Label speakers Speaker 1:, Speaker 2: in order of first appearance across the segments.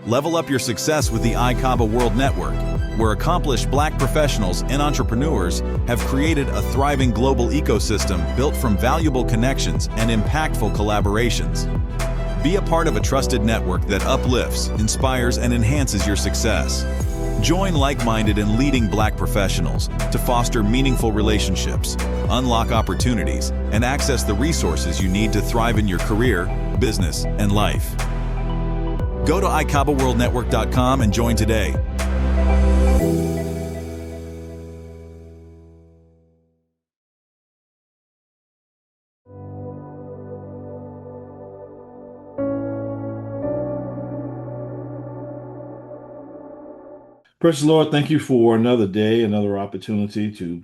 Speaker 1: Level up your success with the ICABA World Network, where accomplished Black professionals and entrepreneurs have created a thriving global ecosystem built from valuable connections and impactful collaborations. Be a part of a trusted network that uplifts, inspires, and enhances your success. Join like-minded and leading Black professionals to foster meaningful relationships, unlock opportunities, and access the resources you need to thrive in your career, business, and life. Go to ICABAWorldNetwork.com and join today.
Speaker 2: Praise the Lord. Thank you for another day, another opportunity to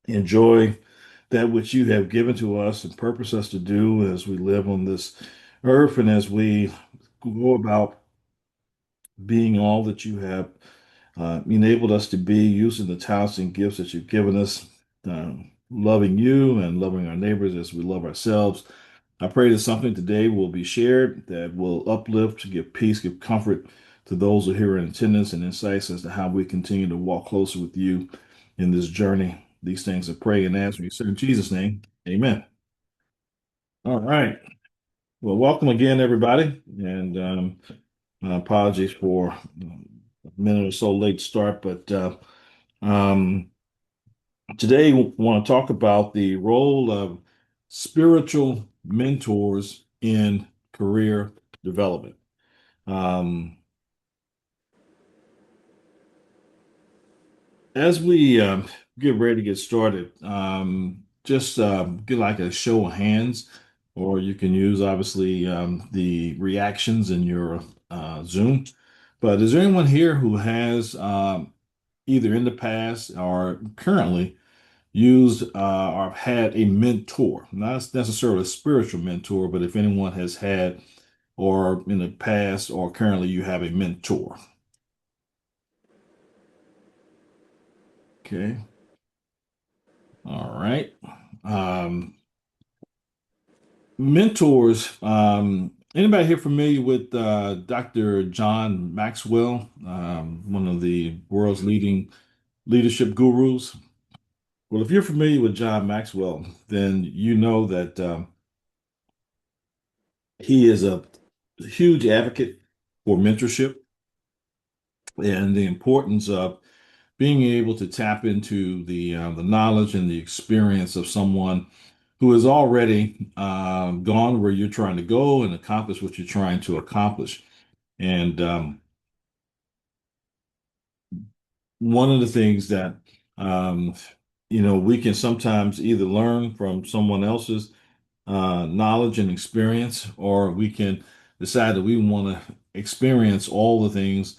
Speaker 2: enjoy that which you have given to us and purpose us to do as we live on this earth and as we go about being all that you have enabled us to be, using the talents and gifts that you've given us, loving you and loving our neighbors as we love ourselves. I pray that something today will be shared that will uplift, give peace, give comfort to those who are here in attendance, and insights as to how we continue to walk closer with you in this journey. These things I pray and ask we in Jesus' name. Amen. All right. Well, welcome again, everybody. And apologies for a minute or so late start, but um, today we want to talk about the role of spiritual mentors in career development. Um, as we get ready to get started, just get like a show of hands, or you can use obviously the reactions in your Zoom. But is there anyone here who has either in the past or currently used or had a mentor, not necessarily a spiritual mentor, but if anyone has had or in the past or currently you have a mentor? Okay. All right. Um, mentors. Anybody here familiar with Dr. John Maxwell, one of the world's leading leadership gurus? Well, if you're familiar with John Maxwell, then you know that he is a huge advocate for mentorship and the importance of being able to tap into the knowledge and the experience of someone who has already gone where you're trying to go and accomplish what you're trying to accomplish. And one of the things that um, we can sometimes either learn from someone else's knowledge and experience, or we can decide that we want to experience all the things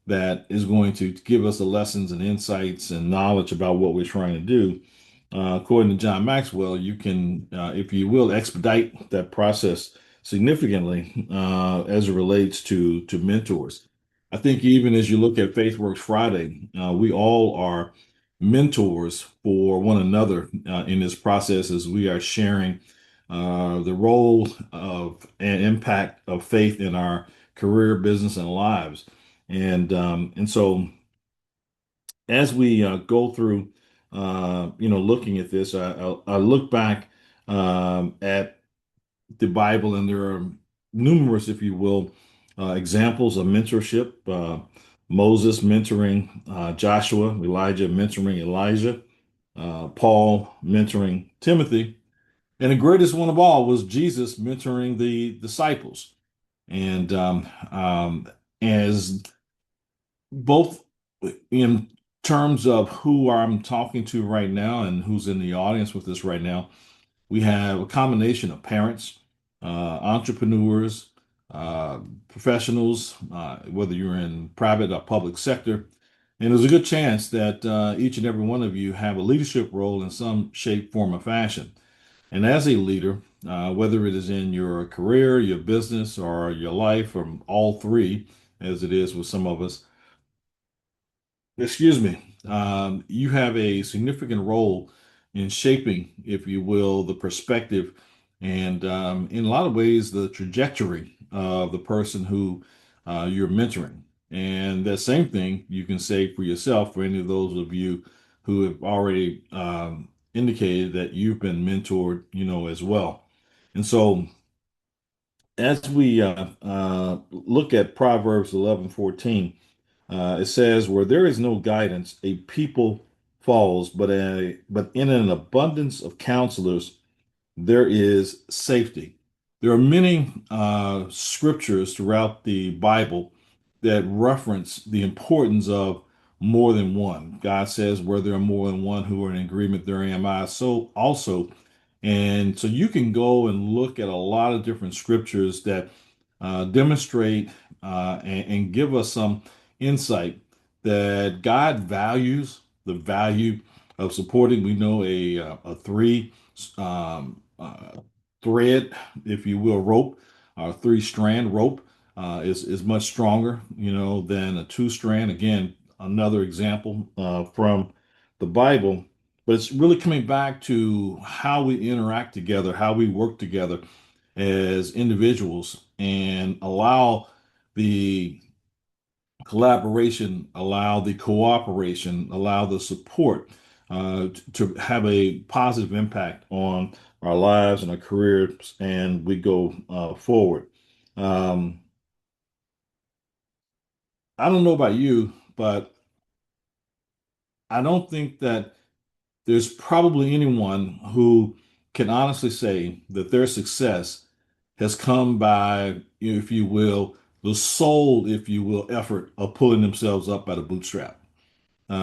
Speaker 2: that is going to give us the lessons and insights and knowledge about what we're trying to do. According to John Maxwell, you can, if you will, expedite that process significantly as it relates to mentors. I think even as you look at FaithWorks Friday, we all are mentors for one another in this process as we are sharing the role of and impact of faith in our career, business, and lives. And so as we go through, looking at this, I look back at the Bible, and there are numerous, if you will, examples of mentorship. Moses mentoring Joshua, Elijah mentoring Elijah, Paul mentoring Timothy, and the greatest one of all was Jesus mentoring the disciples. And as both in terms of who I'm talking to right now and who's in the audience with us right now, we have a combination of parents, entrepreneurs, uh, professionals, whether you're in private or public sector. And there's a good chance that each and every one of you have a leadership role in some shape, form, or fashion. And as a leader, whether it is in your career, your business, or your life, or all three, as it is with some of us, excuse me, you have a significant role in shaping, if you will, the perspective and in a lot of ways, the trajectory of the person who you're mentoring. And that same thing you can say for yourself, for any of those of you who have already indicated that you've been mentored, as well. And so as we look at Proverbs 11:14, it says, "Where there is no guidance, a people falls, but in an abundance of counselors, there is safety." There are many scriptures throughout the Bible that reference the importance of more than one. God says, "Where there are more than one who are in agreement, there am I." So also, and so you can go and look at a lot of different scriptures that demonstrate and give us some insight that God values the value of supporting. We know a three thread, if you will, rope, or three-strand rope is much stronger, than a two-strand. Again, another example from the Bible, but it's really coming back to how we interact together, how we work together as individuals, and allow the collaboration, allow the cooperation, allow the support to have a positive impact on our lives and our careers, and we go forward. Um, I don't know about you, but I don't think that there's probably anyone who can honestly say that their success has come by, if you will, the sole, if you will, effort of pulling themselves up by the bootstrap. We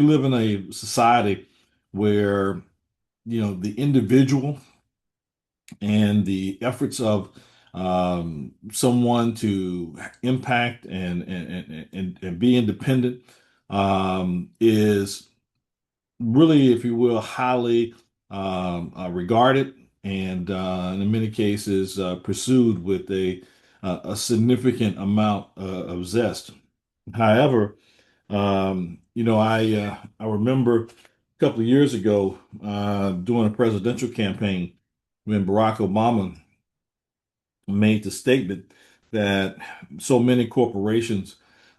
Speaker 2: live in a society where, the individual and the efforts of someone to impact and be independent is really, if you will, highly regarded and in many cases pursued with a significant amount of zest. However, I remember a couple of years ago doing a presidential campaign when Barack Obama made the statement that so many corporations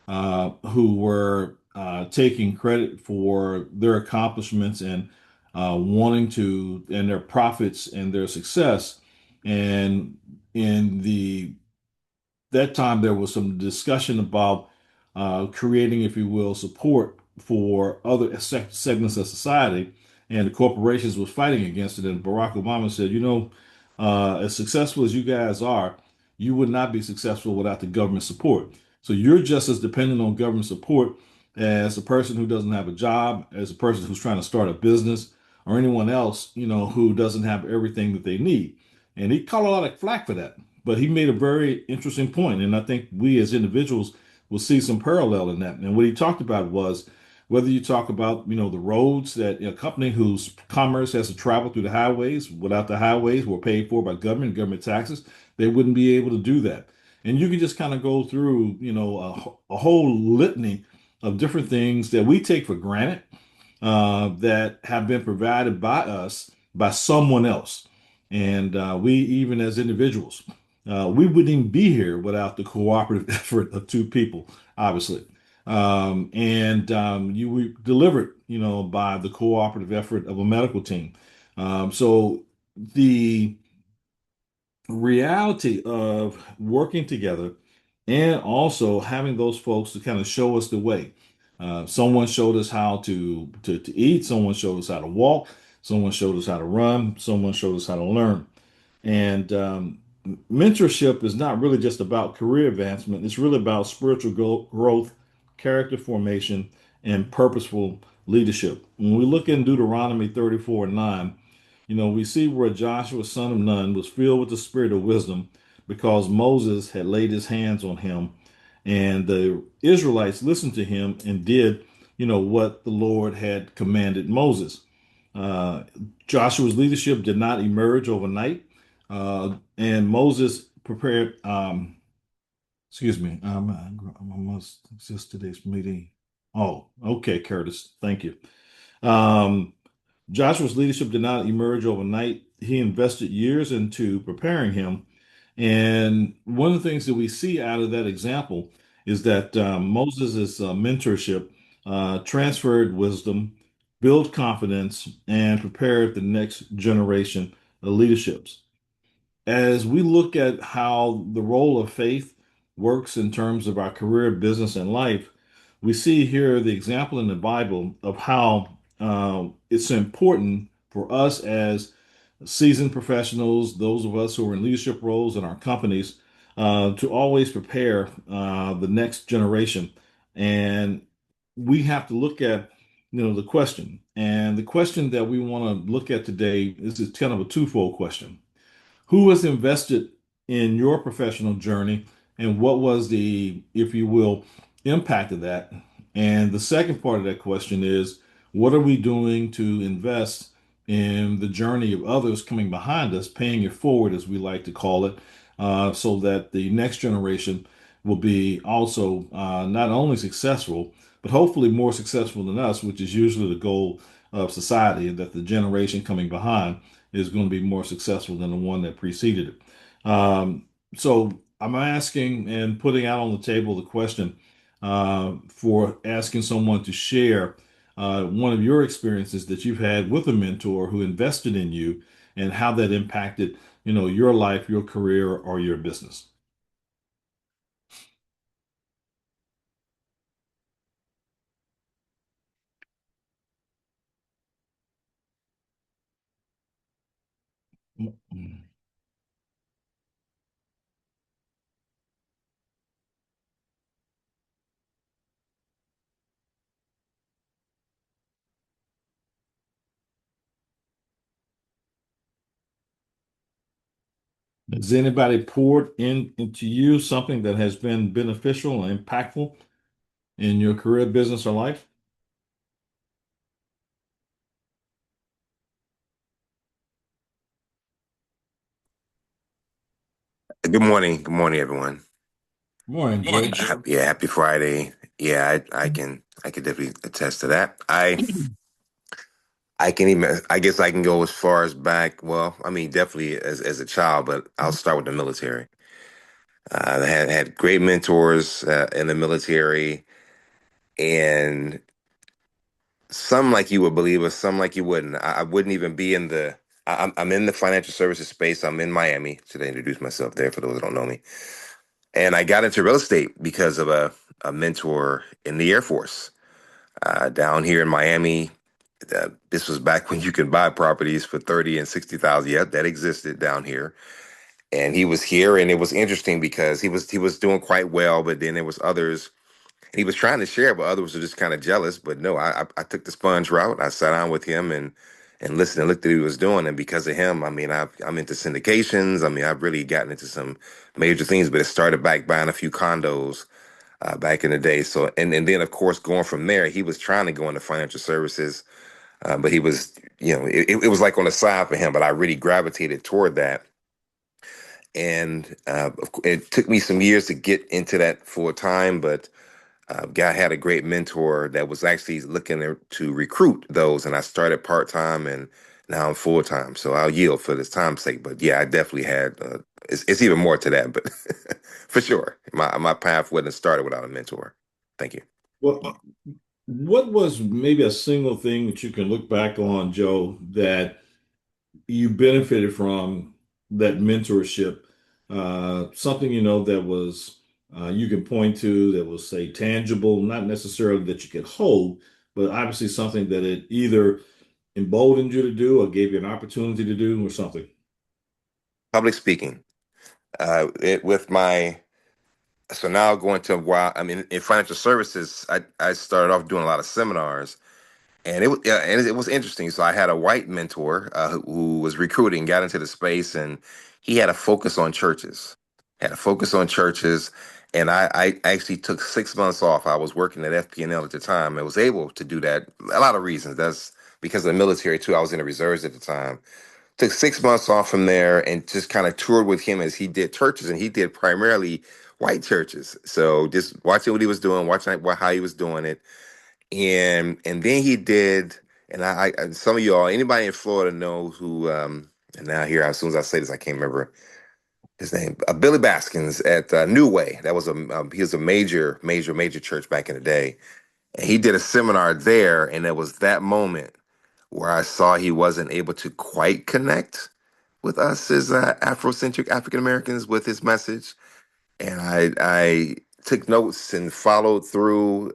Speaker 2: who were taking credit for their accomplishments and wanting to, and their profits and their success. And in that time, there was some discussion about creating, if you will, support for other segments of society, and the corporations was fighting against it. And Barack Obama said, as successful as you guys are, you would not be successful without the government support. So you're just as dependent on government support as a person who doesn't have a job, as a person who's trying to start a business, or anyone else, who doesn't have everything that they need. And he caught a lot of flack for that. But he made a very interesting point, and I think we as individuals will see some parallel in that. And what he talked about was whether you talk about, the roads that a company whose commerce has to travel through the highways, without the highways were paid for by government taxes, they wouldn't be able to do that. And you can just kind of go through, a whole litany of different things that we take for granted that have been provided by us by someone else. And we, even as individuals, we wouldn't even be here without the cooperative effort of two people, obviously. You were delivered, by the cooperative effort of a medical team. So the reality of working together and also having those folks to kind of show us the way. Someone showed us how to eat, someone showed us how to walk, someone showed us how to run, someone showed us how to learn. And mentorship is not really just about career advancement, it's really about spiritual growth, character formation, and purposeful leadership. When we look in Deuteronomy 34:9, we see where Joshua, son of Nun, was filled with the spirit of wisdom because Moses had laid his hands on him, and the Israelites listened to him and did, what the Lord had commanded Moses. Uh, Joshua's leadership did not emerge overnight, and Moses prepared. Excuse me, I must exist today's meeting. Oh, okay, Curtis, thank you. Um, Joshua's leadership did not emerge overnight. He invested years into preparing him, And one of the things that we see out of that example is that Moses' mentorship transferred wisdom, built confidence, and prepared the next generation of leaderships. As we look at how the role of faith works in terms of our career, business, and life, we see here the example in the Bible of how it's important for us as seasoned professionals, those of us who are in leadership roles in our companies, to always prepare the next generation. And we have to look at, the question. And the question that we want to look at today is kind of a twofold question. Who was invested in your professional journey, and what was the, if you will, impact of that? And the second part of that question is, what are we doing to invest in the journey of others coming behind us, paying it forward, as we like to call it, so that the next generation will be also not only successful, but hopefully more successful than us, which is usually the goal of society, that the generation coming behind is going to be more successful than the one that preceded it. So I'm asking and putting out on the table the question for asking someone to share one of your experiences that you've had with a mentor who invested in you and how that impacted, your life, your career, or your business. Has anybody poured into you something that has been beneficial and impactful in your career, business, or life?
Speaker 3: Good morning. Good morning, everyone.
Speaker 2: Morning,
Speaker 3: Morning,
Speaker 2: Joe.
Speaker 3: Joe. Yeah, happy Friday. Yeah, I can definitely attest to that. I can even I guess I can go as far as back. Well, I mean, definitely as a child, but I'll start with the military. I had great mentors in the military, and some like you would believe us, some like you wouldn't. I wouldn't even be in the. I'm in the financial services space. I'm in Miami. Should I introduce myself there for those that don't know me? And I got into real estate because of a mentor in the Air Force down here in Miami. This was back when you could buy properties for 30 and 60,000. Yeah, that existed down here. And he was here, and it was interesting because he was doing quite well, but then there was others. He was trying to share, but others were just kind of jealous. But no, I took the sponge route. I sat down with him and listened and looked at what he was doing. And because of him, I mean, I'm into syndications. I mean, I've really gotten into some major things. But it started back buying a few condos back in the day. So and then of course going from there, he was trying to go into financial services, but he was it was like on the side for him. But I really gravitated toward that, and it took me some years to get into that full time. But guy had a great mentor that was actually looking to recruit those, and I started part time, and now I'm full time. So I'll yield for this time's sake. But yeah, I definitely had. It's even more to that, but for sure, my path wouldn't have started without a mentor. Thank you.
Speaker 2: Well, what was maybe a single thing that you can look back on, Joe, that you benefited from that mentorship? Something that was you can point to that was, say, tangible, not necessarily that you could hold, but obviously something that it either emboldened you to do or gave you an opportunity to do or something.
Speaker 3: Public speaking. With my so now going to while I mean in financial services, I started off doing a lot of seminars. And it was yeah, and it was interesting. So I had a white mentor who was recruiting, got into the space, and he had a focus on churches. Had a focus on churches, and I actually took 6 months off. I was working at FP&L at the time. I was able to do that. A lot of reasons. That's because of the military too. I was in the reserves at the time. Took 6 months off from there and just kind of toured with him as he did churches, and he did primarily white churches. So just watching what he was doing, watching how he was doing it, and then he did, and and some of y'all, anybody in Florida knows who, and now here as soon as I say this, I can't remember. his name Billy Baskins at New Way. That was he was a major church back in the day, and he did a seminar there, and it was that moment where I saw he wasn't able to quite connect with us as Afrocentric African Americans with his message, and I took notes and followed through.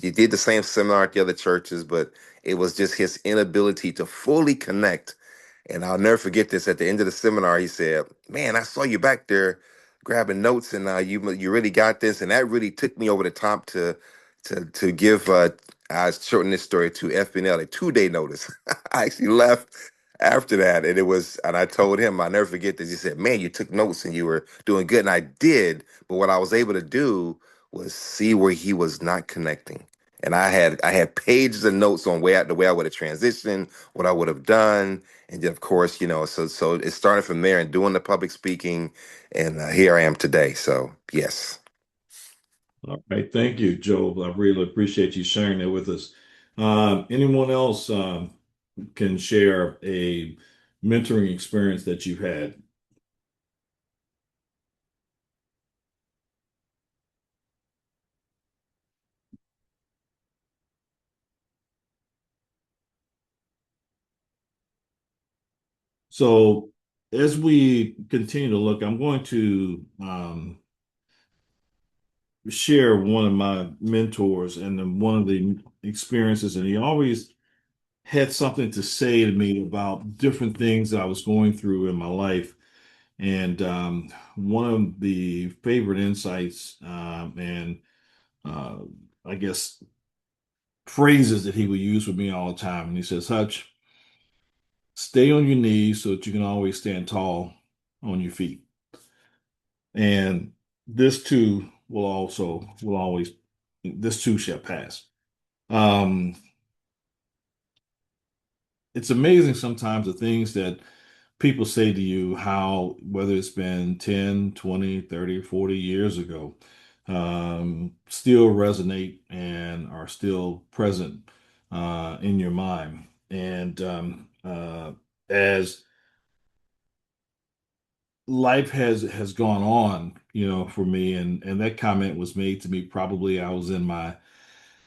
Speaker 3: He did the same seminar at the other churches, but it was just his inability to fully connect. And I'll never forget this. At the end of the seminar, he said, "Man, I saw you back there grabbing notes, and you really got this." And that really took me over the top to give. I shortened this story to FBNL a 2 day notice. I actually left after that, and I told him, I never forget this. He said, "Man, you took notes and you were doing good," and I did. But what I was able to do was see where he was not connecting. And I had pages of notes on the way I would have transitioned, what I would have done, and then, of course, so it started from there and doing the public speaking, and here I am today. So yes.
Speaker 2: All right, thank you, Joe. I really appreciate you sharing that with us. Anyone else can share a mentoring experience that you've had? So, as we continue to look, I'm going to share one of my mentors and one of the experiences, and he always had something to say to me about different things that I was going through in my life. And one of the favorite insights and uh, I guess phrases that he would use with me all the time. And he says, Hutch, stay on your knees so that you can always stand tall on your feet. And this too will always, this too shall pass. Um, it's amazing sometimes the things that people say to you, how whether it's been 10, 20, 30, 40 years ago, still resonate and are still present in your mind. And as life has gone on, for me, and that comment was made to me probably I was in my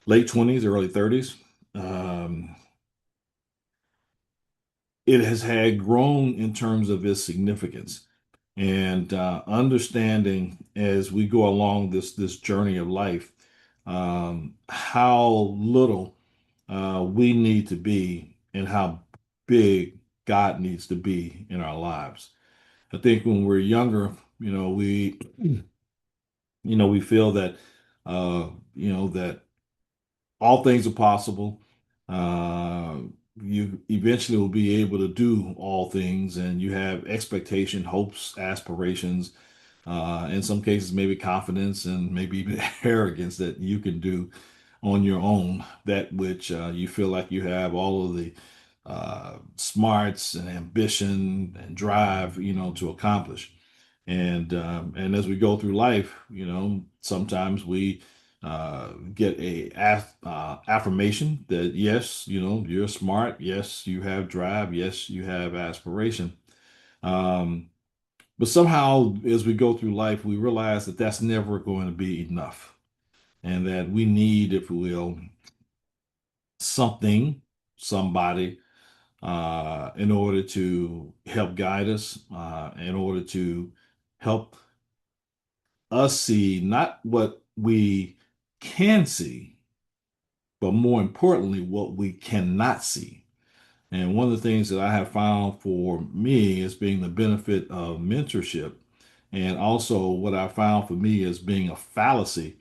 Speaker 2: late 20s, early 30s. Um, it has had grown in terms of its significance and understanding as we go along this journey of life, how little we need to be and how big God needs to be in our lives. I think when we're younger, we feel that that all things are possible. Uh, you eventually will be able to do all things, and you have expectation, hopes, aspirations, in some cases, maybe confidence and maybe even arrogance that you can do on your own that which you feel like you have all of the smarts and ambition and drive, to accomplish. And as we go through life, sometimes we get affirmation that yes, you're smart. Yes, you have drive. Yes, you have aspiration. Um, but somehow, as we go through life, we realize that that's never going to be enough, and that we need, if we will, something, somebody, in order to help guide us, in order to help us see not what we can see, but more importantly, what we cannot see. And one of the things that I have found for me is being the benefit of mentorship. And also, what I found for me is being a fallacy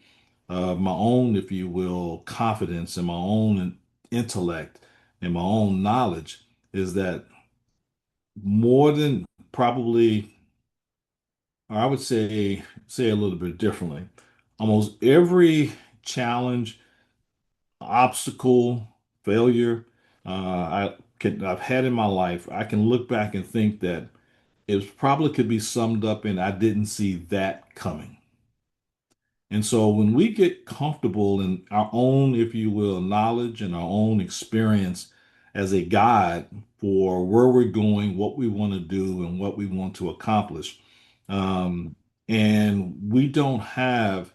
Speaker 2: of my own, if you will, confidence and my own intellect and my own knowledge is that more than probably, or I would say a little bit differently, almost every challenge, obstacle, failure I've had in my life, I can look back and think that it probably could be summed up in I didn't see that coming. And so when we get comfortable in our own, if you will, knowledge and our own experience as a guide for where we're going, what we want to do, and what we want to accomplish, Um, and we don't have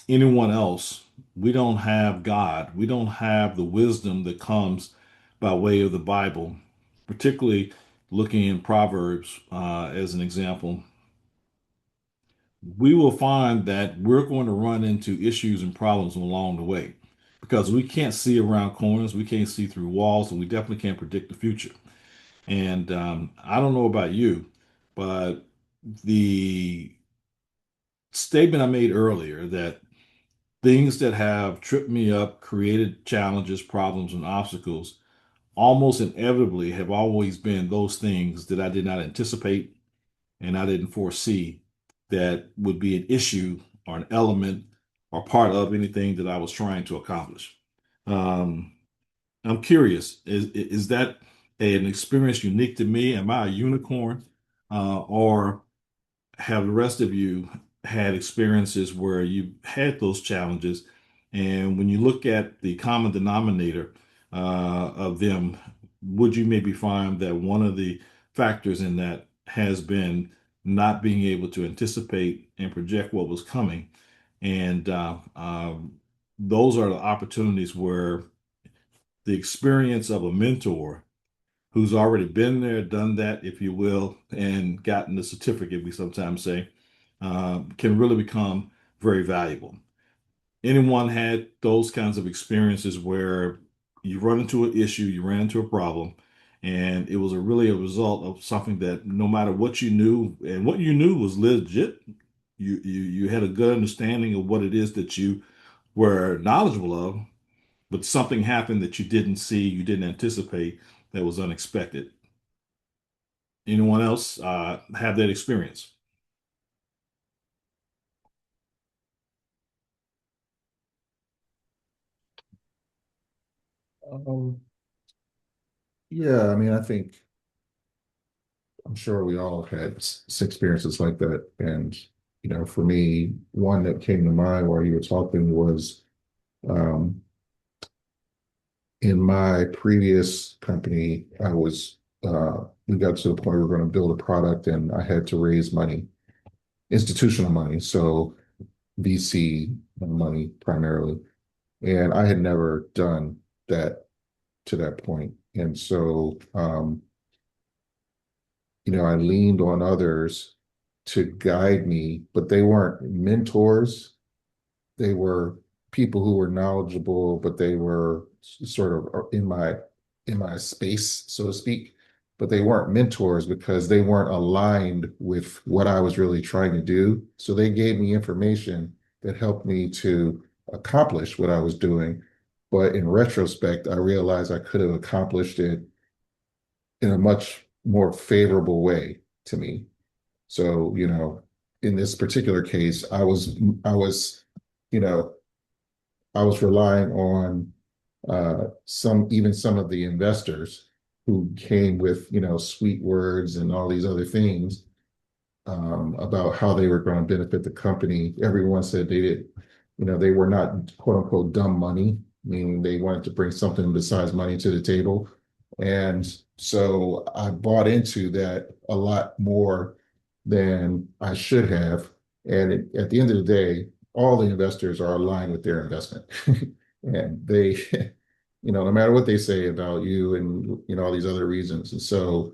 Speaker 2: anyone else. We don't have God. We don't have the wisdom that comes by way of the Bible, particularly looking in Proverbs as an example. We will find that we're going to run into issues and problems along the way because we can't see around corners, we can't see through walls, and we definitely can't predict the future. And I don't know about you, but the statement I made earlier that things that have tripped me up, created challenges, problems, and obstacles almost inevitably have always been those things that I did not anticipate and I didn't foresee that would be an issue or an element or part of anything that I was trying to accomplish. Um, I'm curious, is that an experience unique to me? Am I a unicorn? Or have the rest of you had experiences where you had those challenges? And when you look at the common denominator of them, would you maybe find that one of the factors in that has been not being able to anticipate and project what was coming? And those are the opportunities where the experience of a mentor who's already been there, done that, if you will, and gotten the certificate, we sometimes say, can really become very valuable. Anyone had those kinds of experiences where you run into an issue, you ran into a problem, and it was really a result of something that no matter what you knew, and what you knew was legit, you had a good understanding of what it is that you were knowledgeable of, but something happened that you didn't see, you didn't anticipate, that was unexpected. Anyone else have that experience?
Speaker 4: Um, yeah, I mean, I think I'm sure we all had experiences like that. And, for me, one that came to mind while you were talking was um, in my previous company, we got to the point we were going to build a product and I had to raise money, institutional money. So VC money primarily. And I had never done that to that point. And so, I leaned on others to guide me, but they weren't mentors. They were people who were knowledgeable, but they were sort of in my space, so to speak. But they weren't mentors because they weren't aligned with what I was really trying to do. So they gave me information that helped me to accomplish what I was doing. But in retrospect, I realized I could have accomplished it in a much more favorable way to me. So, in this particular case, you know, I was relying on some of the investors who came with, sweet words and all these other things about how they were going to benefit the company. Everyone said they were not quote unquote dumb money, meaning they wanted to bring something besides money to the table. And so I bought into that a lot more than I should have. And at the end of the day, all the investors are aligned with their investment. And they, no matter what they say about you and, all these other reasons. And so,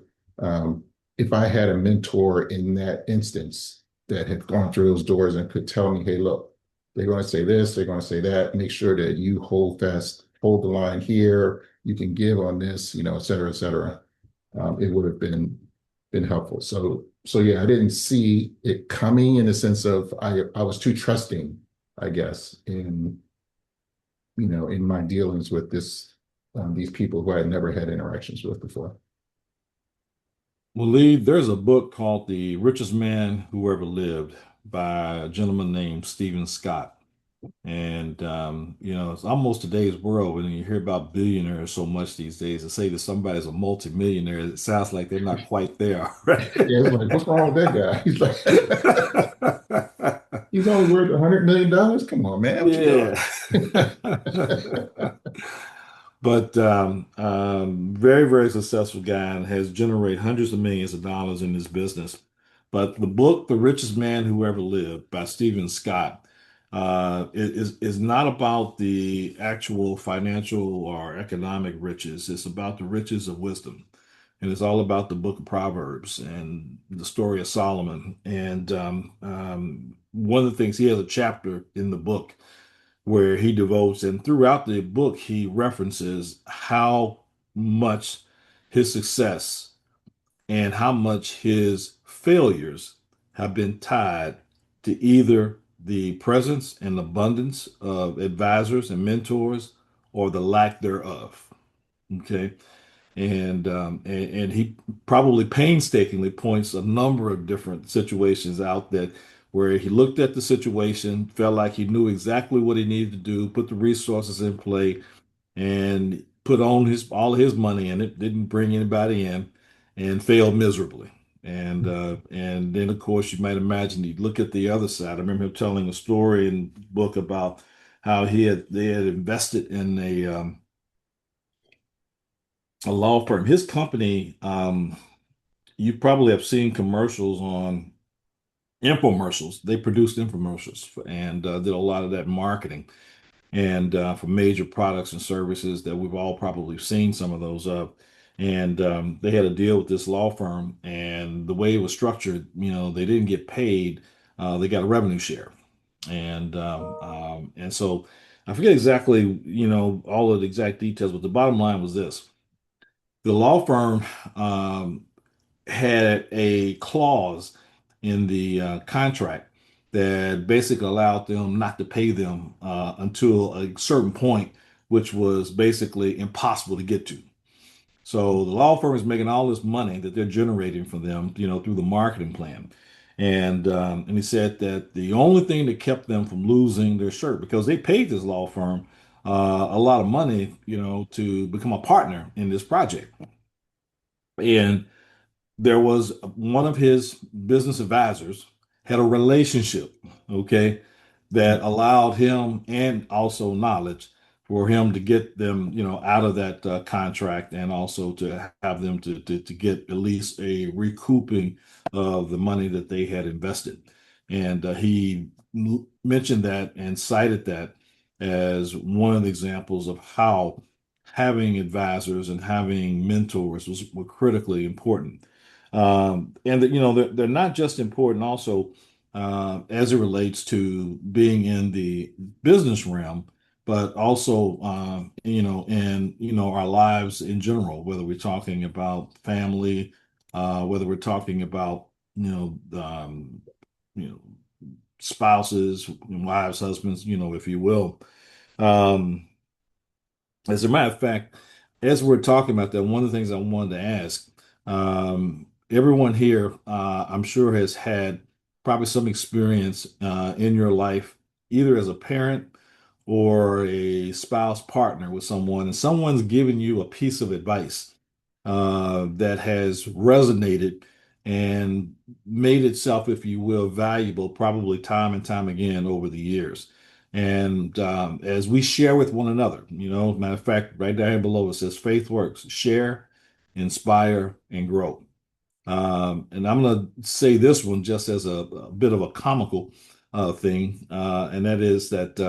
Speaker 4: if I had a mentor in that instance that had gone through those doors and could tell me, hey, look, they're going to say this, they're going to say that, make sure that you hold fast, hold the line here, you can give on this, et cetera, et cetera. It would have been helpful. So yeah, I didn't see it coming in the sense of I was too trusting, I guess, in my dealings with these people who I had never had interactions with before.
Speaker 2: Well, Lee, there's a book called The Richest Man Who Ever Lived by a gentleman named Stephen Scott. And, it's almost today's world when you hear about billionaires so much these days. To say that somebody's a multimillionaire, it sounds like they're not quite there, right?
Speaker 4: Yeah, it's like, what's wrong with that guy? He's like, he's only worth $100 million. Come on, man, what you
Speaker 2: Yeah.
Speaker 4: doing?
Speaker 2: But very, very successful guy and has generated hundreds of millions of dollars in this business. But the book, The Richest Man Who Ever Lived by Stephen Scott, is not about the actual financial or economic riches. It's about the riches of wisdom. And it's all about the book of Proverbs and the story of Solomon. And one of the things, he has a chapter in the book where he devotes, and throughout the book, he references how much his success and how much his failures have been tied to either the presence and abundance of advisors and mentors or the lack thereof. Okay. And he probably painstakingly points a number of different situations out that where he looked at the situation, felt like he knew exactly what he needed to do, put the resources in play, and put on his all his money in it, didn't bring anybody in, and failed miserably. And then of course you might imagine you look at the other side. I remember him telling a story in the book about how they had invested in a law firm. His company, you probably have seen commercials on infomercials. They produced infomercials and did a lot of that marketing and for major products and services that we've all probably seen some of those of. And they had a deal with this law firm, and the way it was structured, they didn't get paid. They got a revenue share, and so I forget exactly, all of the exact details, but the bottom line was this: the law firm had a clause in the contract that basically allowed them not to pay them until a certain point, which was basically impossible to get to. So the law firm is making all this money that they're generating for them, through the marketing plan. And he said that the only thing that kept them from losing their shirt, because they paid this law firm a lot of money, to become a partner in this project. And there was one of his business advisors had a relationship, okay, that allowed him and also knowledge for him to get them, out of that contract and also to have them to get at least a recouping of the money that they had invested. And he mentioned that and cited that as one of the examples of how having advisors and having mentors were critically important. And that, they're not just important also as it relates to being in the business realm, but also in our lives in general, whether we're talking about family, whether we're talking about you know spouses, wives, husbands, if you will. Um, as a matter of fact, as we're talking about that, one of the things I wanted to ask, everyone here, I'm sure has had probably some experience in your life, either as a parent or a spouse partner with someone, and someone's given you a piece of advice that has resonated and made itself, if you will, valuable, probably time and time again over the years. And as we share with one another, matter of fact, right down here below it says faith works, share, inspire, and grow. And I'm going to say this one just as a bit of a comical thing, and that is that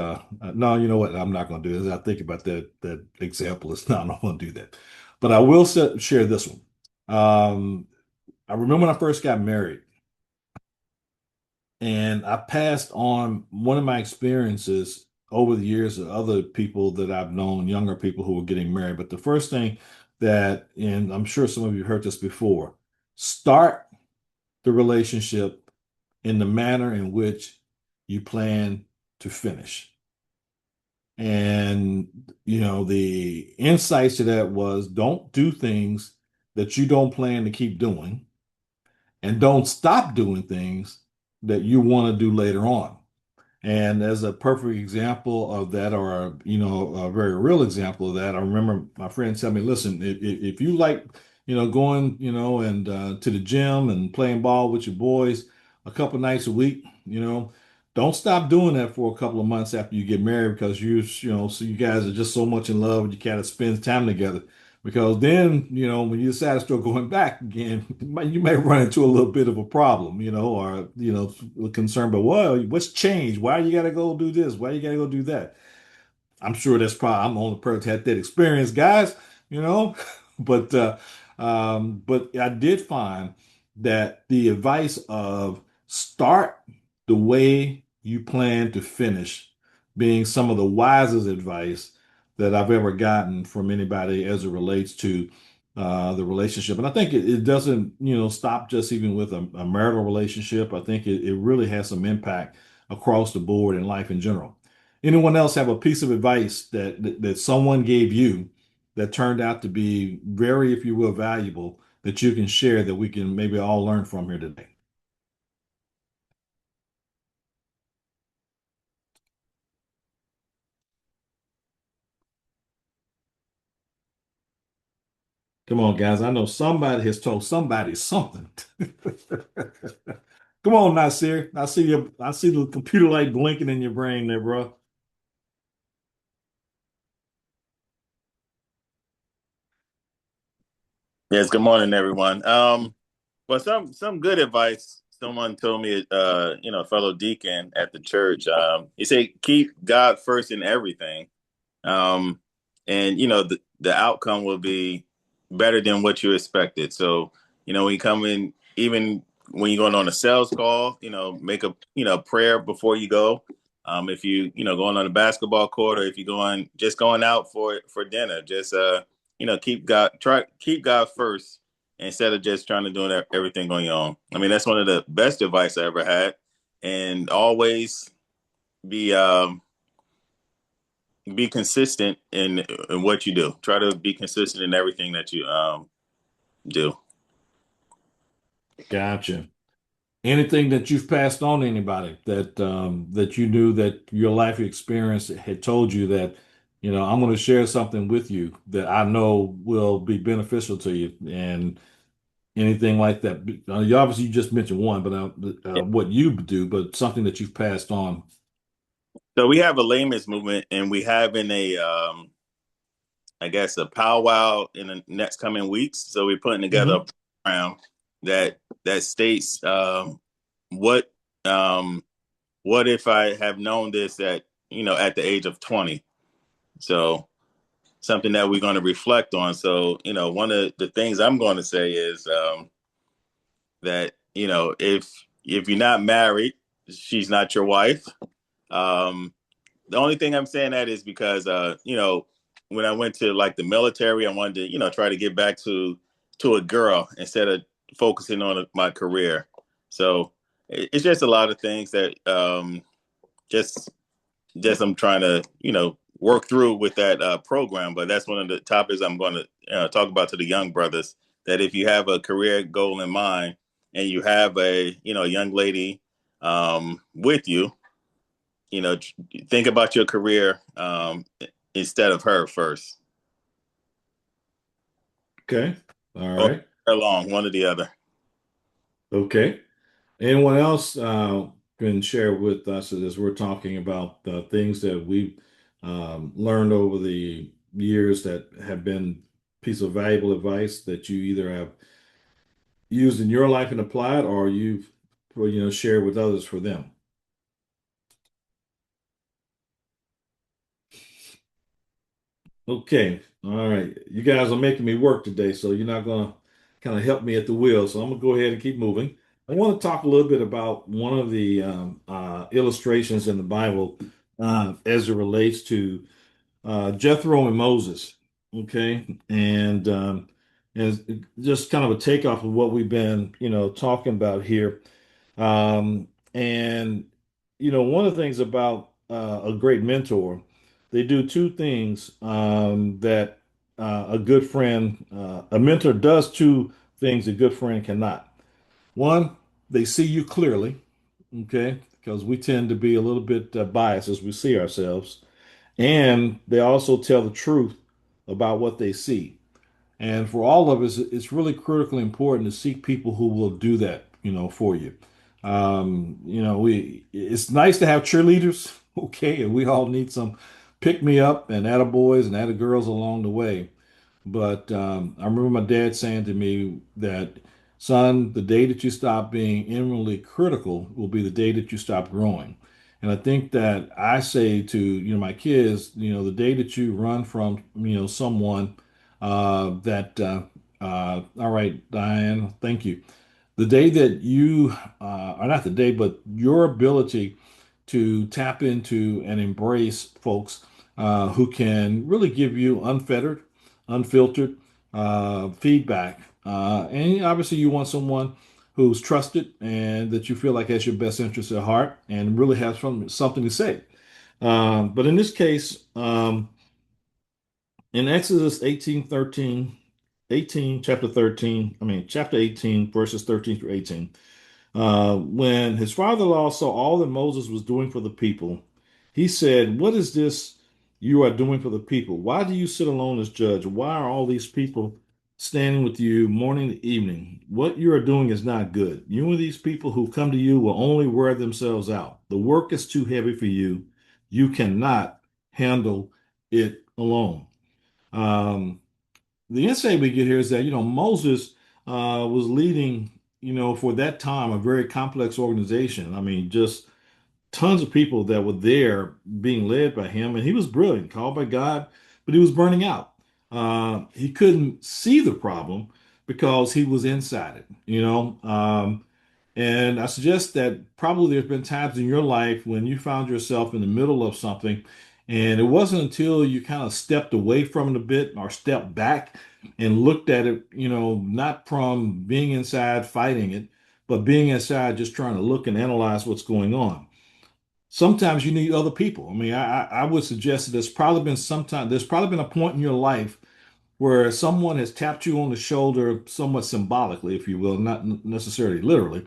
Speaker 2: no, you know what? I'm not going to do this. I think about that example. It's not. I'm not going to do that, but I will share this one. I remember when I first got married, and I passed on one of my experiences over the years of other people that I've known, younger people who were getting married. But the first thing that, and I'm sure some of you heard this before, start the relationship in the manner in which you plan to finish. And, the insights to that was don't do things that you don't plan to keep doing, and don't stop doing things that you want to do later on. And as a perfect example of that, or a very real example of that, I remember my friend telling me, "Listen, if you like, going, and to the gym and playing ball with your boys a couple nights a week, don't stop doing that for a couple of months after you get married because so you guys are just so much in love and you kind of spend time together. because then, when you decide to start going back again, you may run into a little bit of a problem, or, concern, but well, what's changed? Why you got to go do this? Why you got to go do that? I'm sure that's probably I'm the only person that had that experience, guys, you know. But but I did find that the advice of start the way you plan to finish being some of the wisest advice that I've ever gotten from anybody as it relates to the relationship. And I think it doesn't, stop just even with a marital relationship. I think it really has some impact across the board in life in general. Anyone else have a piece of advice that someone gave you that turned out to be very, if you will, valuable that you can share that we can maybe all learn from here today? Come on, guys. I know somebody has told somebody something. Come on, Nasir. I see the computer light blinking in your brain there, bro.
Speaker 5: Yes, good morning, everyone. Well, some good advice. Someone told me, a fellow deacon at the church. He said, "Keep God first in everything." Um, and the outcome will be better than what you expected. So when you come in, even when you're going on a sales call, make a prayer before you go. If going on a basketball court, or if you're going out for dinner, just keep God first instead of just trying to do everything on your own. I mean, that's one of the best advice I ever had, and always be um be consistent in what you do. Try to be consistent in everything that you do.
Speaker 2: Gotcha. Anything that you've passed on to anybody that you knew that your life experience had told you that, I'm going to share something with you that I know will be beneficial to you, and anything like that. You obviously you just mentioned one, but
Speaker 5: Yeah.
Speaker 2: what you do, but something that you've passed on.
Speaker 5: So we have a layman's movement, and we have in I guess a powwow in the next coming weeks. So we're putting together a
Speaker 2: Hmm.
Speaker 5: program that states what um, what if I have known this at the age of 20. So something that we're going to reflect on. So one of the things I'm going to say is that if you're not married, she's not your wife. Um, the only thing I'm saying that is because when I went to like the military, I wanted to try to get back to a girl instead of focusing on my career. So it's just a lot of things that just I'm trying to work through with that program. But that's one of the topics I'm going to talk about to the young brothers. That if you have a career goal in mind and you have a young lady with you, you know, think about your career instead of her first,
Speaker 2: Okay. All
Speaker 5: or
Speaker 2: right.
Speaker 5: along one or the other.
Speaker 2: Okay. Anyone else can share with us as we're talking about things that we've learned over the years that have been piece of valuable advice that you either have used in your life and applied, or you've shared with others for them. Okay. All right. You guys are making me work today, so you're not going to kind of help me at the wheel. So I'm going to go ahead and keep moving. I want to talk a little bit about one of the illustrations in the Bible as it relates to Jethro and Moses. Okay. And just kind of a takeoff of what we've been, talking about here. And one of the things about a great mentor, they do two things that a good friend, a mentor does two things a good friend cannot. One, they see you clearly, okay, because we tend to be a little bit biased as we see ourselves, and they also tell the truth about what they see. And for all of us, it's really critically important to seek people who will do that, for you. It's nice to have cheerleaders, okay, and we all need some pick me up and attaboys and attagirls along the way. But I remember my dad saying to me that, son, the day that you stop being inwardly critical will be the day that you stop growing. And I think that I say to, my kids, the day that you run from, someone all right, Diane, thank you. The day that you, or not the day, but your ability to tap into and embrace folks who can really give you unfettered, unfiltered feedback. And obviously, you want someone who's trusted and that you feel like has your best interest at heart and really has something to say. But in this case, in Exodus chapter 18, verses 13 through 18, when his father-in-law saw all that Moses was doing for the people, he said, "What is this you are doing for the people? Why do you sit alone as judge? Why are all these people standing with you morning to evening? What you are doing is not good. You and these people who come to you will only wear themselves out. The work is too heavy for you. You cannot handle it alone." Um, the insight we get here is that, Moses was leading, for that time, a very complex organization. I mean, just tons of people that were there being led by him, and he was brilliant, called by God, but he was burning out. He couldn't see the problem because he was inside it. And I suggest that probably there's been times in your life when you found yourself in the middle of something, and it wasn't until you kind of stepped away from it a bit or stepped back and looked at it, not from being inside fighting it, but being inside just trying to look and analyze what's going on. Sometimes you need other people. I mean, I would suggest that there's probably been a point in your life where someone has tapped you on the shoulder, somewhat symbolically, if you will, not necessarily literally,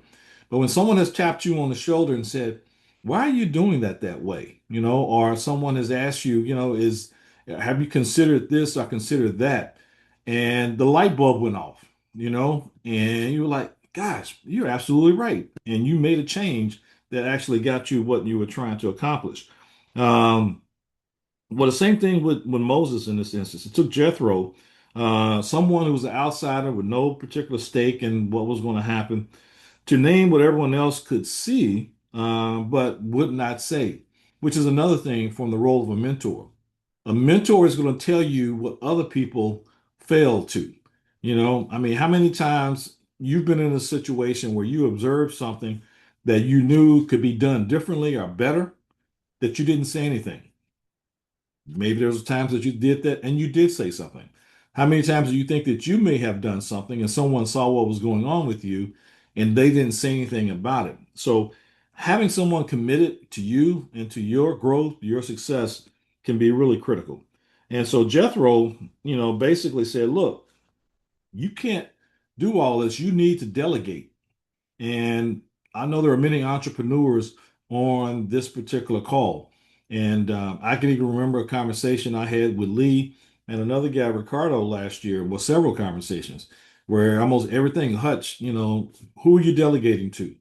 Speaker 2: but when someone has tapped you on the shoulder and said, "Why are you doing that way?" Or someone has asked you, have you considered this or considered that? And the light bulb went off, and you were like, "Gosh, you're absolutely right," and you made a change that actually got you what you were trying to accomplish. Um, well, the same thing with Moses in this instance. It took Jethro, someone who was an outsider with no particular stake in what was going to happen, to name what everyone else could see, but would not say, which is another thing from the role of a mentor. A mentor is going to tell you what other people fail to. I mean, how many times you've been in a situation where you observed something that you knew could be done differently or better, that you didn't say anything? Maybe there was times that you did that and you did say something. How many times do you think that you may have done something and someone saw what was going on with you and they didn't say anything about it? So having someone committed to you and to your growth, your success can be really critical. And so Jethro, basically said, "Look, you can't do all this. You need to delegate." And I know there are many entrepreneurs on this particular call. And I can even remember a conversation I had with Lee and another guy, Ricardo, last year. Well, several conversations where almost everything, Hutch, who are you delegating to?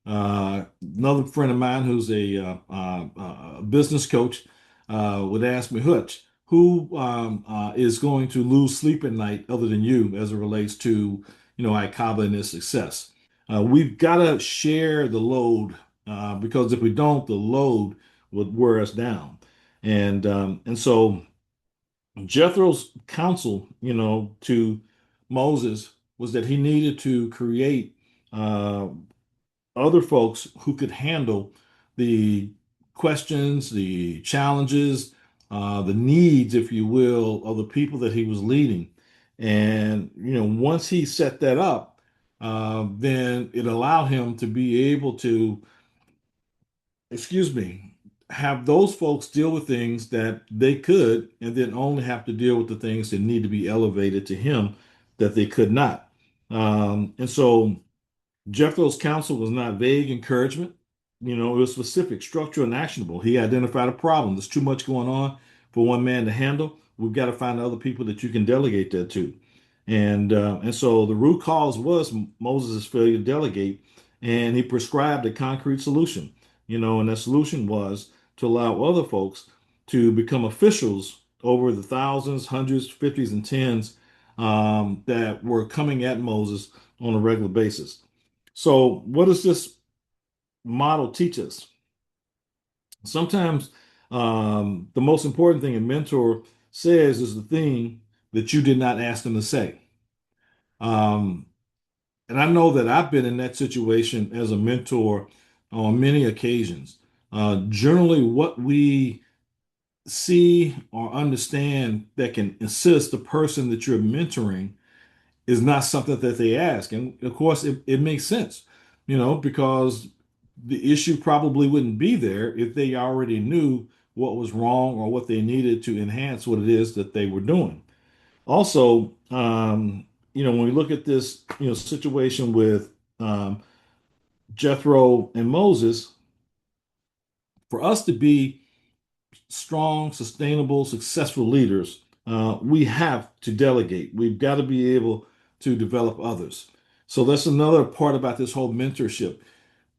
Speaker 2: Another friend of mine who's a business coach would ask me, "Hutch, who is going to lose sleep at night other than you as it relates to, ICABA and its success?" We've got to share the load because if we don't, the load would wear us down. And so Jethro's counsel, to Moses was that he needed to create uh, other folks who could handle the questions, the challenges, the needs, if you will, of the people that he was leading. And, once he set that up, then it allowed him to be able to, excuse me, have those folks deal with things that they could, and then only have to deal with the things that need to be elevated to him that they could not. And so, Jethro's counsel was not vague encouragement. It was specific, structural, and actionable. He identified a problem. There's too much going on for one man to handle. We've got to find other people that you can delegate that to. And so the root cause was Moses' failure to delegate, and he prescribed a concrete solution. And that solution was to allow other folks to become officials over the thousands, hundreds, fifties, and tens that were coming at Moses on a regular basis. So, what does this model teach us? Sometimes the most important thing a mentor says is the thing that you did not ask them to say. Um, and I know that I've been in that situation as a mentor on many occasions. Generally, what we see or understand that can assist the person that you're mentoring is not something that they ask. And of course, it makes sense, because the issue probably wouldn't be there if they already knew what was wrong or what they needed to enhance what it is that they were doing. Also, when we look at this, situation with Jethro and Moses, for us to be strong, sustainable, successful leaders, we have to delegate. We've got to be able to develop others. So that's another part about this whole mentorship.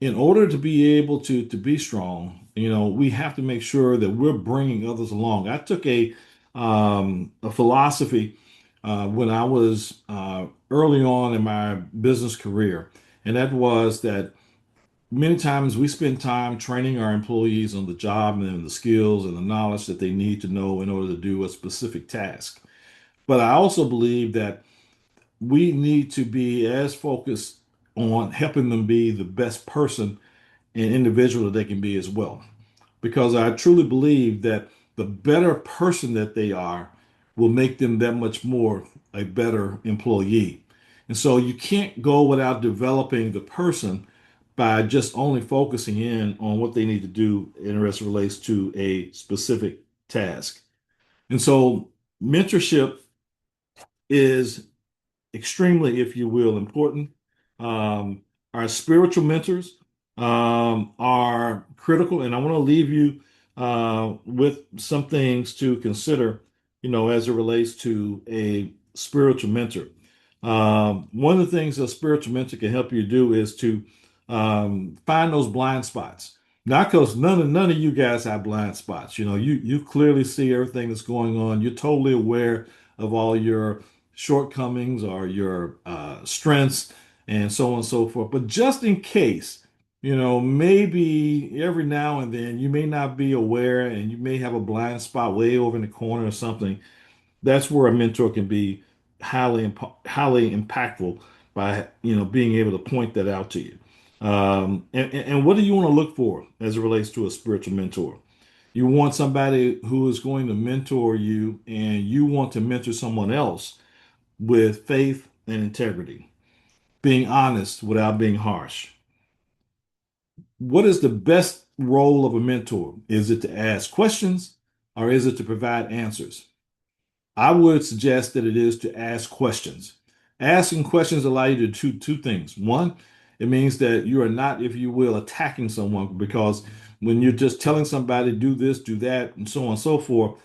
Speaker 2: In order to be able to be strong, we have to make sure that we're bringing others along. I took a philosophy when I was early on in my business career, and that was that many times we spend time training our employees on the job and the skills and the knowledge that they need to know in order to do a specific task. But I also believe that we need to be as focused on helping them be the best person and individual that they can be as well. Because I truly believe that the better person that they are will make them that much more a better employee. And so you can't go without developing the person by just only focusing in on what they need to do in as it relates to a specific task. And so mentorship is extremely, if you will, important. Um, our spiritual mentors are critical, and I want to leave you with some things to consider, as it relates to a spiritual mentor. One of the things a spiritual mentor can help you do is to find those blind spots. Not because none of you guys have blind spots. You clearly see everything that's going on. You're totally aware of all your shortcomings or your strengths and so on and so forth. But just in case, maybe every now and then you may not be aware and you may have a blind spot way over in the corner or something. That's where a mentor can be highly impactful by being able to point that out to you. And what do you want to look for as it relates to a spiritual mentor? You want somebody who is going to mentor you, and you want to mentor someone else with faith and integrity, being honest without being harsh. What is the best role of a mentor? Is it to ask questions or is it to provide answers? I would suggest that it is to ask questions. Asking questions allow you to do two things. One, it means that you are not, if you will, attacking someone, because when you're just telling somebody do this, do that, and so on and so forth,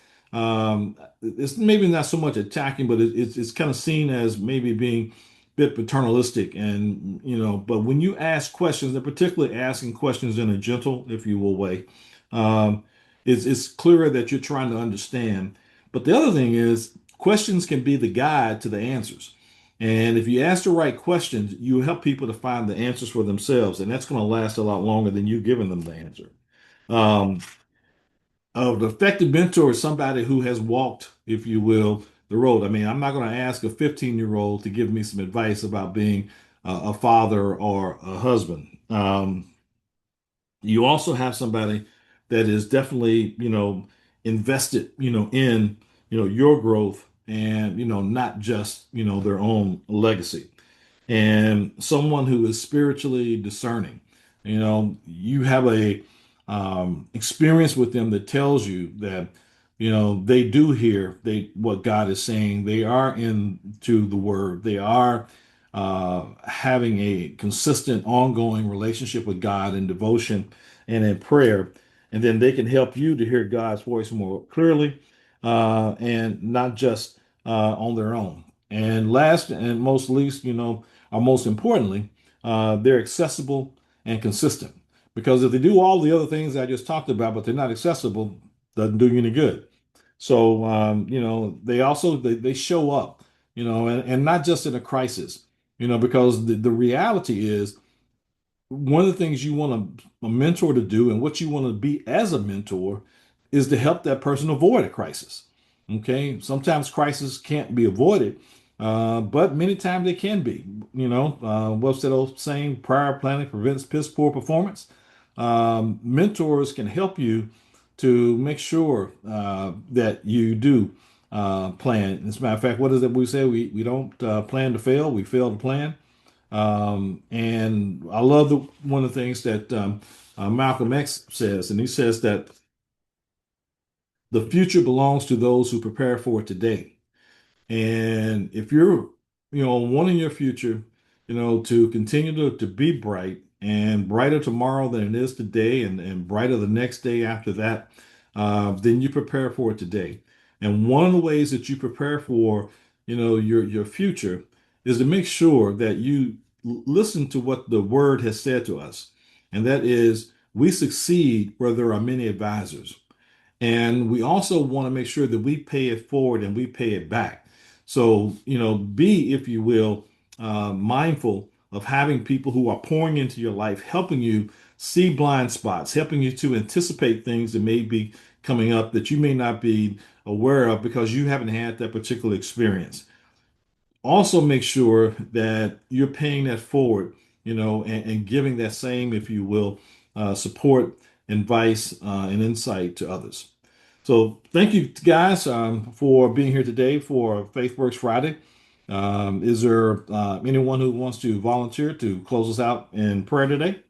Speaker 2: it's maybe not so much attacking, but it's kind of seen as maybe being a bit paternalistic. And but when you ask questions, and particularly asking questions in a gentle, if you will, way, um, it's clearer that you're trying to understand. But the other thing is, questions can be the guide to the answers. And if you ask the right questions, you help people to find the answers for themselves. And that's going to last a lot longer than you giving them the answer. Um, an effective mentor is somebody who has walked, if you will, the road. I mean, I'm not going to ask a 15-year-old to give me some advice about being a father or a husband. You also have somebody that is definitely, invested, in, your growth and, not just, their own legacy, and someone who is spiritually discerning. You have a experience with them that tells you that they do hear what God is saying. They are into the Word. They are having a consistent, ongoing relationship with God in devotion and in prayer, and then they can help you to hear God's voice more clearly and not just on their own. And last and most least, or most importantly, they're accessible and consistent. Because if they do all the other things I just talked about, but they're not accessible, doesn't do you any good. So, they also they show up, and not just in a crisis, because the reality is one of the things you want a mentor to do and what you want to be as a mentor is to help that person avoid a crisis. Okay. Sometimes crises can't be avoided, but many times they can be. What's that old saying? Prior planning prevents piss poor performance. Mentors can help you to make sure that you do plan. As a matter of fact, what is it we say? We don't plan to fail, we fail to plan. And I love one of the things that Malcolm X says, and he says that the future belongs to those who prepare for it today. And if you're, wanting your future, to continue to be bright and brighter tomorrow than it is today and brighter the next day after that, then you prepare for it today. And one of the ways that you prepare for, your future is to make sure that you listen to what the word has said to us. And that is, we succeed where there are many advisors. And we also want to make sure that we pay it forward and we pay it back. So, be, if you will, mindful of having people who are pouring into your life, helping you see blind spots, helping you to anticipate things that may be coming up that you may not be aware of because you haven't had that particular experience. Also make sure that you're paying that forward, and giving that same, if you will, support, advice, and insight to others. So thank you guys for being here today for FaithWorks Friday. Is there anyone who wants to volunteer to close us out in prayer today?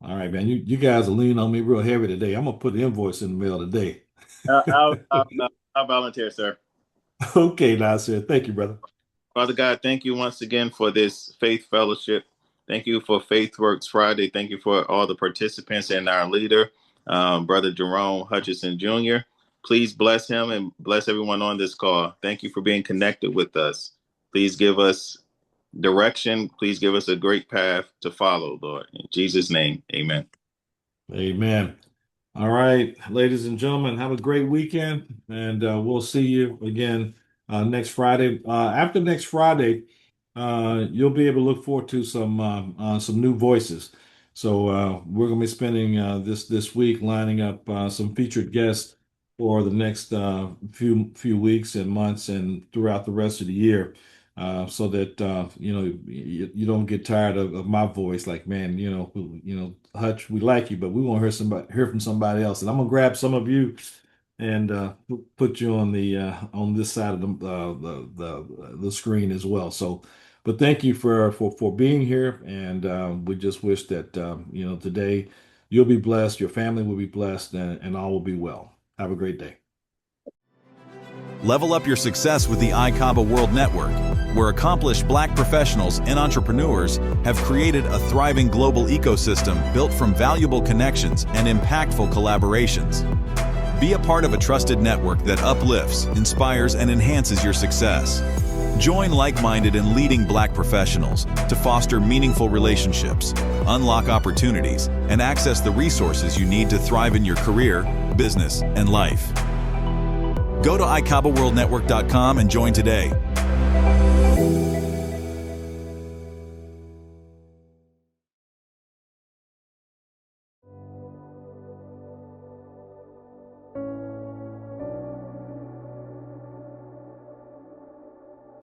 Speaker 2: All right, man. You guys are leaning on me real heavy today. I'm gonna put the invoice in the mail today.
Speaker 5: I'll volunteer, sir.
Speaker 2: Okay, now, sir. Thank you, brother.
Speaker 5: Father God, thank you once again for this faith fellowship. Thank you for FaithWorks Friday. Thank you for all the participants and our leader, Brother Jerome Hutchison Jr. Please bless him and bless everyone on this call. Thank you for being connected with us. Please give us direction. Please give us a great path to follow, Lord. In Jesus' name, amen.
Speaker 2: Amen. All right, ladies and gentlemen, have a great weekend, and we'll see you again next Friday. After next Friday, you'll be able to look forward to some new voices. So we're going to be spending this week lining up some featured guests for the next few weeks and months and throughout the rest of the year. So that you don't get tired of my voice. Like, man, Hutch, we like you, but we want to hear from somebody else. And I'm gonna grab some of you and put you on the on this side of the screen as well. So, but thank you for being here, and we just wish that today you'll be blessed, your family will be blessed, and all will be well. Have a great day.
Speaker 1: Level up your success with the ICABA World Network, where accomplished Black professionals and entrepreneurs have created a thriving global ecosystem built from valuable connections and impactful collaborations. Be a part of a trusted network that uplifts, inspires, and enhances your success. Join like-minded and leading Black professionals to foster meaningful relationships, unlock opportunities, and access the resources you need to thrive in your career, business, and life. Go to ICABAWorldNetwork.com and join today.